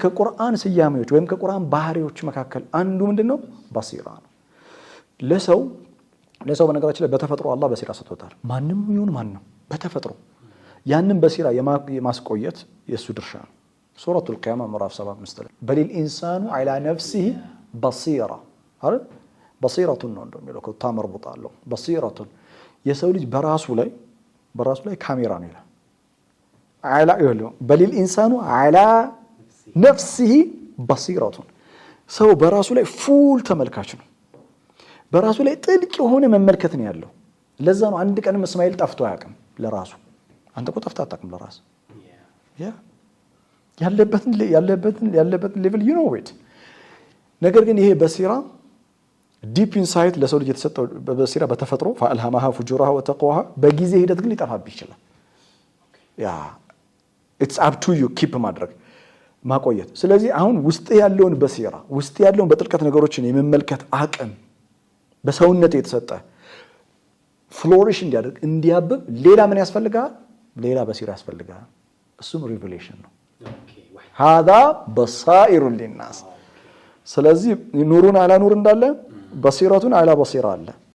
ከቁርአን ስያሜዎች ወይም ከቁርአን ባህሪዎች መካከል አንዱ ምንድነው? በሲራ ነው። ለሰው በነገራችን ላይ በተፈጥሮ አላህ በሲራ ሰጥቶታል። ማንም ይሁን ማንም በተፈጥሮ ያንን በሲራ የማስቆየት የሱ ድርሻ ነው። ሱረቱል ቂያማ ምዕራፍ 75 ላይ በሊል ኢንሳኑ ዐላ ነፍሲሂ በሲራ አይደል? በሲራቱን ነው እንደሚለው ታመርቡጣ አለው። በሲራቱን የሰው ልጅ በራሱ ላይ ካሜራ ነው ይላል። በሊል ኢንሳኑ ዐላ ነፍሲሂ በሲራቱን ሰው በራሱ ላይ ፉል ተመልካች ነው። በራሱ ላይ ጥልቅ የሆነ መመልከት ነው ያለው። ለዛ ነው አንድ ቀንም እስማኤል ጠፍቶ አያውቅም ለራሱ። አንተ እኮ ጠፍተህ አታውቅም ለራስ ያለበትን ሌቭል ዩ ኖ ኢት። ነገር ግን ይሄ በሲራ ዲፕ ኢንሳይት ለሰው ልጅ የተሰጠው በሲራ በተፈጥሮ ፈአልሃማሃ ፉጁራሃ ወተቅዋሃ በጊዜ ሂደት ግን ሊጠፋብህ ይችላል። ኢትስ አፕ ቱ ዩ ኪፕ ማቆየት። ስለዚህ አሁን ውስጥ ያለውን በሲራ ውስጥ ያለውን በጥልቀት ነገሮችን የመመልከት አቅም በሰውነት የተሰጠ ፍሎሪሽ እንዲያደርግ እንዲያብብ ሌላ ምን ያስፈልጋል? ሌላ በሲራ ያስፈልጋል። እሱም ሪቨሌሽን ነው። ሃዛ በሳኢሩ ሊናስ። ስለዚህ ኑሩን አላ ኑር እንዳለ በሲረቱን አላ በሲራ አለ።